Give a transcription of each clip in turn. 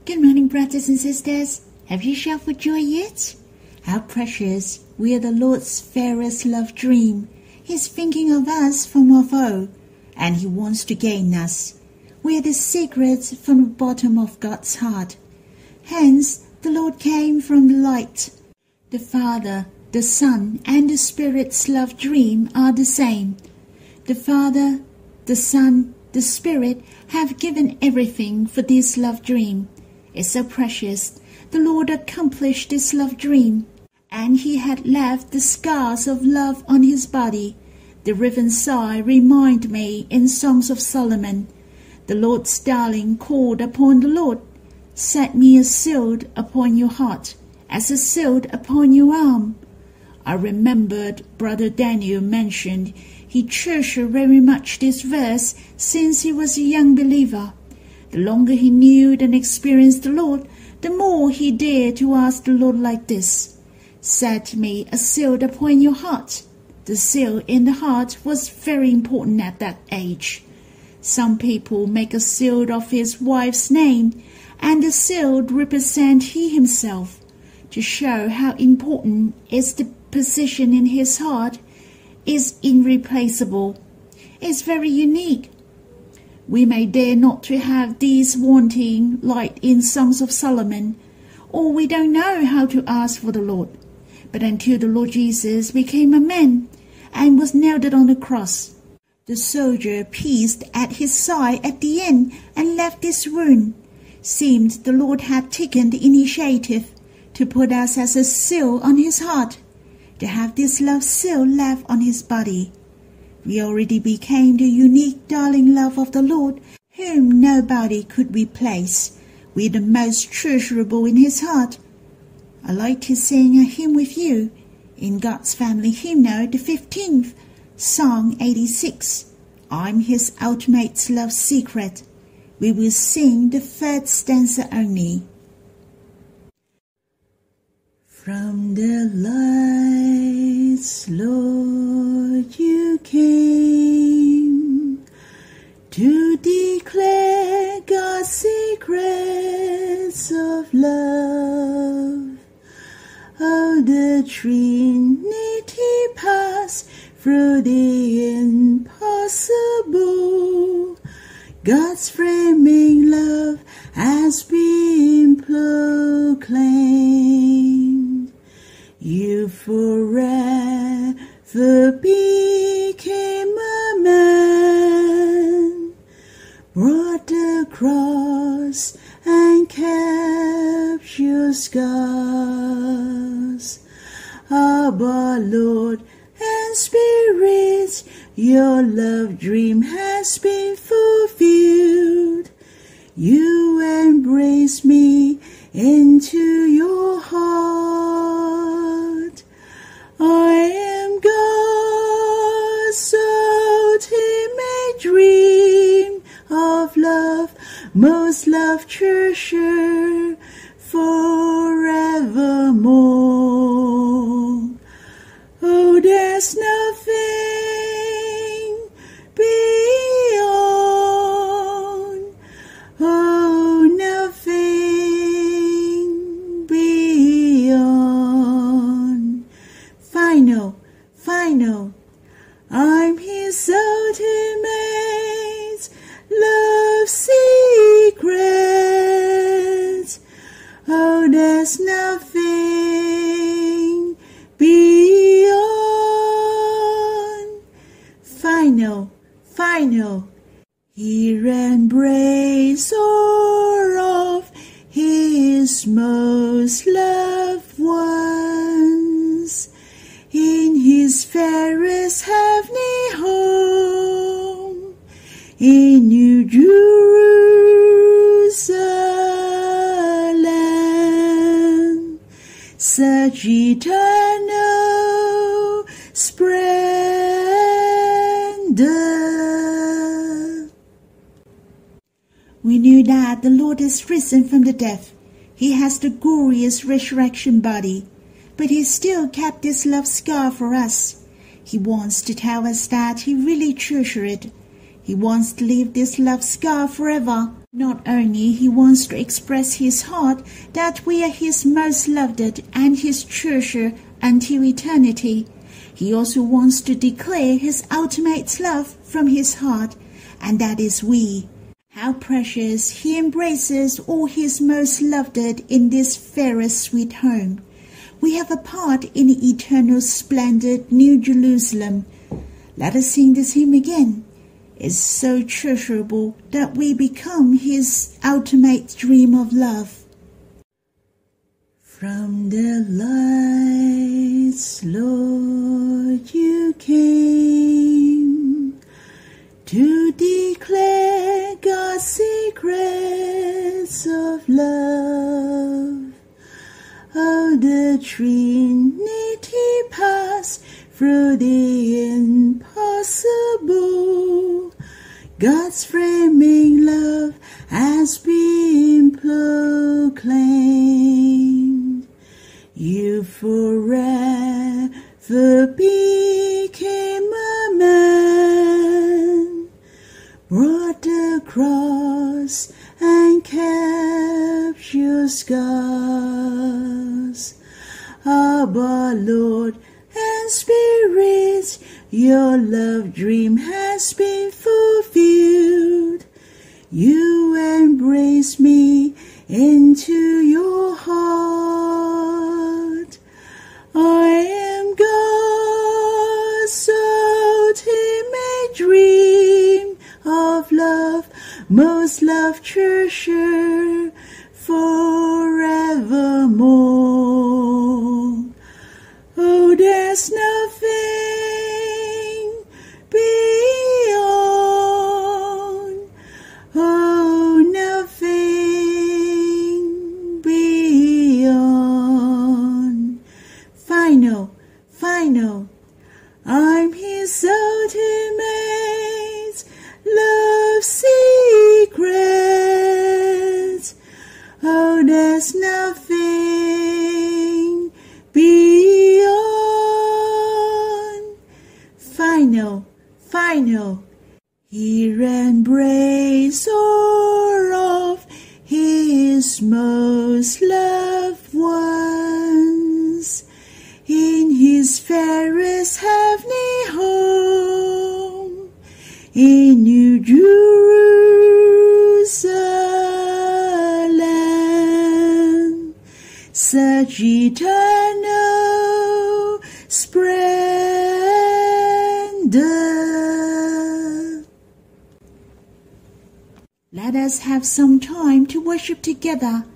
Good morning, brothers and sisters. Have you shouted for joy yet? How precious! We are the Lord's fairest love dream. He's thinking of us from afar, and He wants to gain us. We are the secrets from the bottom of God's heart. Hence, the Lord came from the light. The Father, the Son, and the Spirit's love dream are the same. The Father, the Son, the Spirit have given everything for this love dream. It's so precious. The Lord accomplished this love dream, and He had left the scars of love on His body. The riven sigh remind me in Songs of Solomon. The Lord's darling called upon the Lord. Set me as sealed upon your heart, as a sealed upon your arm. I remembered Brother Daniel mentioned he cherished very much this verse since he was a young believer. The longer he knew and experienced the Lord, the more he dared to ask the Lord like this. Set me a seal upon your heart. The seal in the heart was very important at that age. Some people make a seal of his wife's name, and the seal represents he himself. To show how important is the position in his heart is irreplaceable. It's very unique. We may dare not to have these wanting like in Songs of Solomon, or we don't know how to ask for the Lord. But until the Lord Jesus became a man and was nailed on the cross, the soldier pierced at his side at the end and left this wound. Seemed the Lord had taken the initiative to put us as a seal on His heart, to have this love seal left on His body. We already became the unique darling love of the Lord, whom nobody could replace. We are the most treasurable in His heart. I like to sing a hymn with you in God's Family Hymnal, the 15th, Song 86. I'm His ultimate love secret. We will sing the third stanza only. From the lights, Lord, you came to declare God's secrets of love. Oh, the Trinity passed through the impossible. God's framing love has been proclaimed. You forever became a man, brought the cross and kept your scars. Abba, Lord and Spirit, your love dream has been fulfilled. You embrace me into your heart. I am God's ultimate dream of love, most love treasure forevermore. Oh, there's nothing beyond. Oh, nothing beyond. Final. I'm His ultimate love secret. Oh, there's nothing beyond. Final. He embraces all of His most loved ones in His fairest heavenly home in New Jerusalem. Such eternal splendour. We knew that the Lord is risen from the dead. He has the glorious resurrection body, but He still kept this love scar for us. He wants to tell us that He really treasures it. He wants to leave this love scar forever Not only he wants to express his heart that we are his most loved and his treasure until eternity, he also wants to declare his ultimate love from his heart, and that is we. How precious he embraces all his most loved in this fairest sweet home. We have a part in the eternal splendid New Jerusalem. Let us sing this hymn again. It's so treasurable that we become his ultimate dream of love. From the lights, Lord, you came to declare God's secrets of love. Oh, the Trinity passed through the impossible. God's framing love has been proclaimed. You forever became a man, brought the cross and kept your scars. Abba, Lord, and Spirit, your love dream has been fulfilled. You embrace me into your heart. I am God's ultimate dream of love, most loved treasure forevermore. Oh, there's nothing beyond. Oh, nothing beyond. Final. I'm his ultimate love secret. Oh, there's nothing beyond. Final. He embraces all of his most loved ones in his fairest heavenly home in New Jerusalem. Such eternal splendor. Let us have some time to worship together.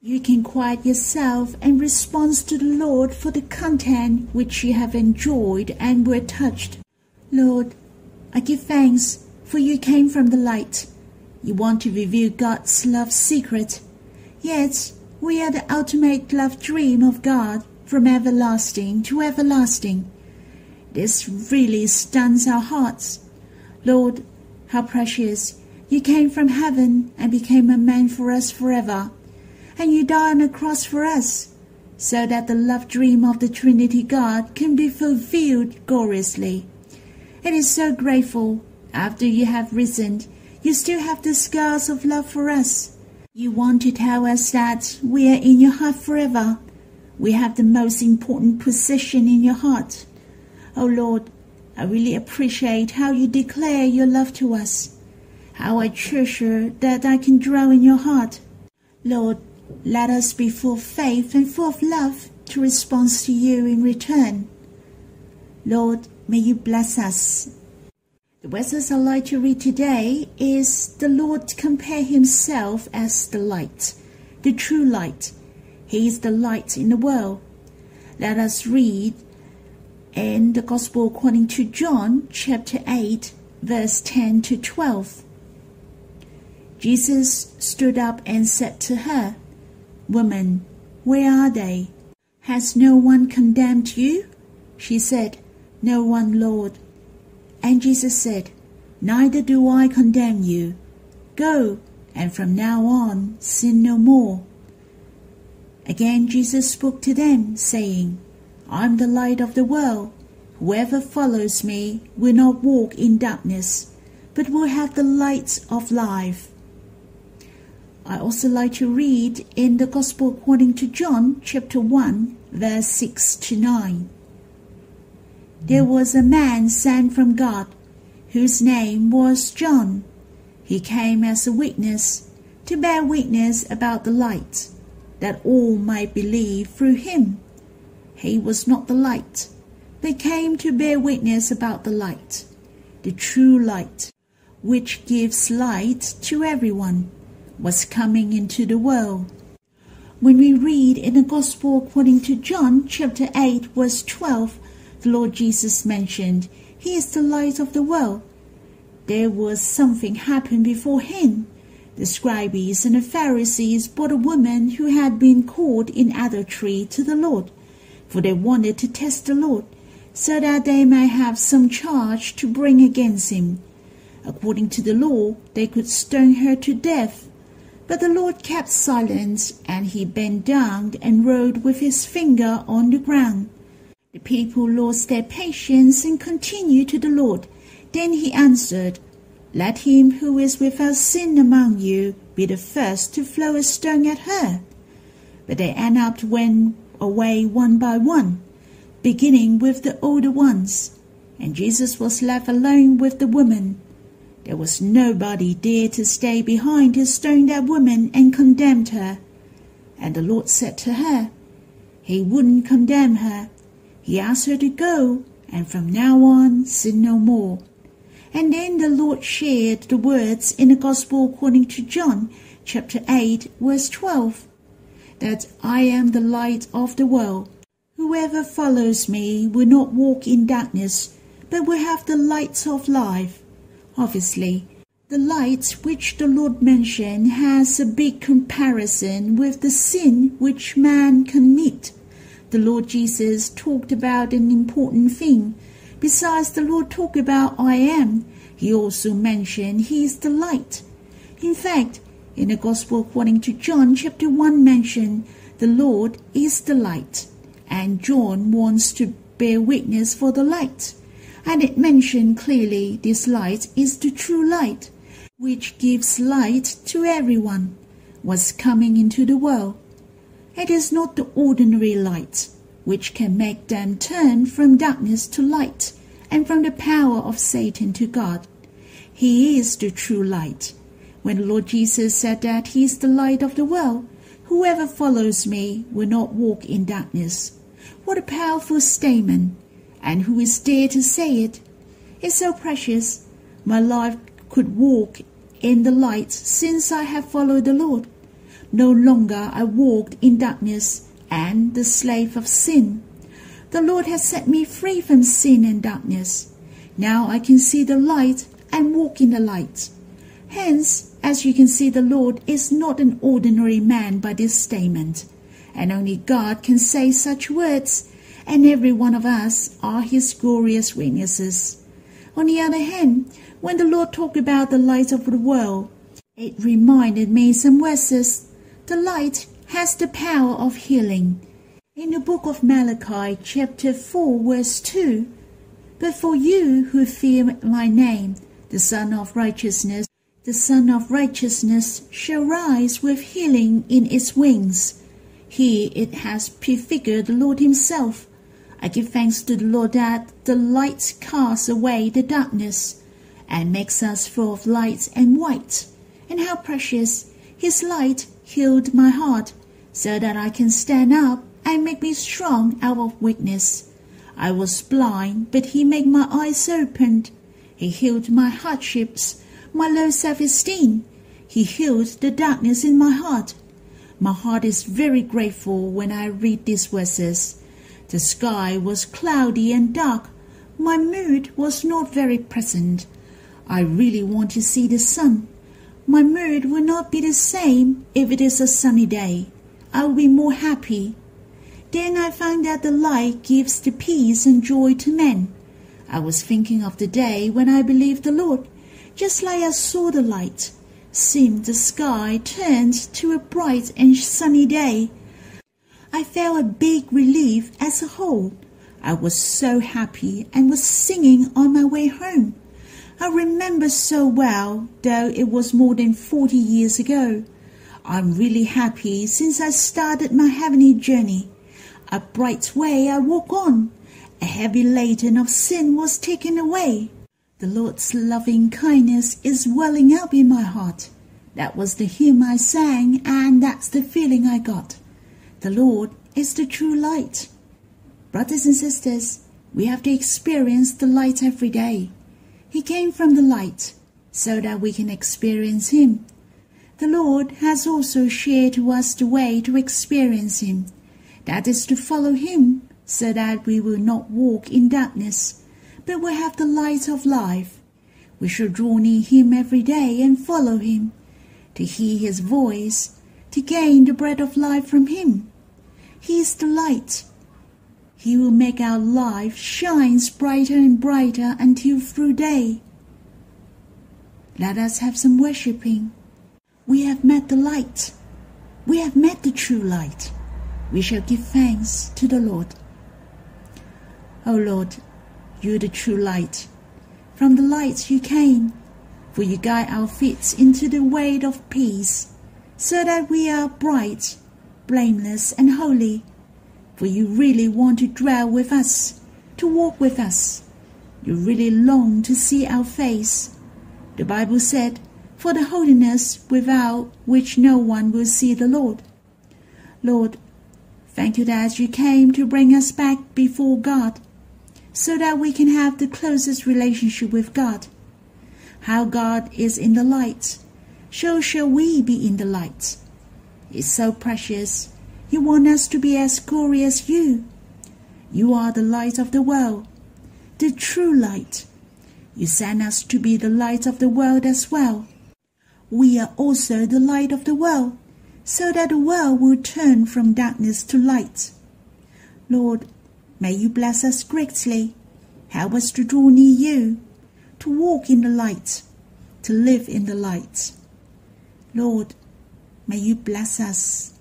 You can quiet yourself and respond to the Lord for the content which you have enjoyed and were touched. Lord, I give thanks for you came from the light. You want to reveal God's love secret. Yet, we are the ultimate love dream of God from everlasting to everlasting. This really stuns our hearts. Lord, how precious. You came from heaven and became a man for us forever. And you died on the cross for us, so that the love dream of the Trinity God can be fulfilled gloriously. It is so grateful. After you have risen, you still have the scars of love for us. You want to tell us that we are in your heart forever. We have the most important position in your heart. Oh Lord, I really appreciate how you declare your love to us. How I treasure that I can dwell in your heart. Lord, let us be full of faith and full of love to respond to you in return. Lord, may you bless us. The verses I'd like to read today is the Lord compare himself as the light, the true light. He is the light in the world. Let us read in the Gospel according to John, chapter 8, verse 10 to 12. Jesus stood up and said to her, "Woman, where are they? Has no one condemned you?" She said, "No one, Lord." And Jesus said, "Neither do I condemn you. Go, and from now on sin no more." Again Jesus spoke to them, saying, "I am the light of the world. Whoever follows me will not walk in darkness, but will have the light of life." I also like to read in the Gospel according to John, chapter 1, verse 6 to 9. There was a man sent from God, whose name was John. He came as a witness, to bear witness about the light, that all might believe through him. He was not the light, but came to bear witness about the light, the true light, which gives light to everyone, was coming into the world. When we read in the Gospel according to John, chapter 8, verse 12, the Lord Jesus mentioned, He is the light of the world. There was something happened before him. The scribes and the Pharisees brought a woman who had been caught in adultery to the Lord, for they wanted to test the Lord, so that they may have some charge to bring against him. According to the law, they could stone her to death. But the Lord kept silence, and he bent down and wrote with his finger on the ground. The people lost their patience and continued to the Lord. Then he answered, Let him who is without sin among you be the first to throw a stone at her. But they went away one by one, beginning with the older ones, and Jesus was left alone with the woman. There was nobody there to stay behind to stone that woman and condemn her. And the Lord said to her, He wouldn't condemn her. He asked her to go, and from now on sin no more. And then the Lord shared the words in the Gospel according to John, chapter 8, verse 12, that I am the light of the world. Whoever follows me will not walk in darkness, but will have the light of life. Obviously, the light which the Lord mentioned has a big comparison with the sin which man commit. The Lord Jesus talked about an important thing. Besides the Lord talked about I am, he also mentioned he is the light. In fact, in the Gospel according to John chapter 1 mentioned the Lord is the light, and John wants to bear witness for the light. And it mentioned clearly this light is the true light, which gives light to everyone, was coming into the world. It is not the ordinary light, which can make them turn from darkness to light, and from the power of Satan to God. He is the true light. When the Lord Jesus said that he is the light of the world, whoever follows me will not walk in darkness. What a powerful statement. And who is there to say it? It's so precious. My life could walk in the light since I have followed the Lord. No longer I walked in darkness and the slave of sin. The Lord has set me free from sin and darkness. Now I can see the light and walk in the light. Hence, as you can see, the Lord is not an ordinary man by this statement, and only God can say such words, and every one of us are his glorious witnesses. On the other hand, when the Lord talked about the light of the world, it reminded me some verses. The light has the power of healing. In the book of Malachi, chapter 4, verse 2, But for you who fear my name, the Son of Righteousness shall rise with healing in its wings. Here it has prefigured the Lord himself. I give thanks to the Lord that the light casts away the darkness and makes us full of light and white. And how precious! His light healed my heart, so that I can stand up and make me strong out of weakness. I was blind, but he made my eyes opened. He healed my hardships, my low self-esteem. He healed the darkness in my heart. My heart is very grateful when I read these verses. The sky was cloudy and dark. My mood was not very pleasant. I really want to see the sun. My mood will not be the same if it is a sunny day. I will be more happy. Then I found that the light gives the peace and joy to men. I was thinking of the day when I believed the Lord. Just like I saw the light, seemed the sky turned to a bright and sunny day. I felt a big relief as a whole. I was so happy and was singing on my way home. I remember so well, though it was more than 40 years ago. I'm really happy since I started my heavenly journey. A bright way I walk on. A heavy laden of sin was taken away. The Lord's loving kindness is welling up in my heart. That was the hymn I sang, and that's the feeling I got. The Lord is the true light. Brothers and sisters, we have to experience the light every day. He came from the light so that we can experience Him. The Lord has also shared to us the way to experience Him. That is to follow Him so that we will not walk in darkness, but will have the light of life. We should draw near Him every day and follow Him, to hear His voice, to gain the bread of life from Him. He is the light. He will make our life shine brighter and brighter until through day. Let us have some worshipping. We have met the light. We have met the true light. We shall give thanks to the Lord. O Lord, You are the true light. From the light You came, for You guide our feet into the way of peace, so that we are bright, blameless, and holy. For You really want to dwell with us, to walk with us. You really long to see our face. The Bible said, for the holiness without which no one will see the Lord. Lord, thank You that You came to bring us back before God, so that we can have the closest relationship with God. How God is in the light, so shall we be in the light. It's so precious. You want us to be as glorious as You. You are the light of the world, the true light. You sent us to be the light of the world as well. We are also the light of the world, so that the world will turn from darkness to light. Lord, may You bless us greatly. Help us to draw near You, to walk in the light, to live in the light. Lord, may You bless us.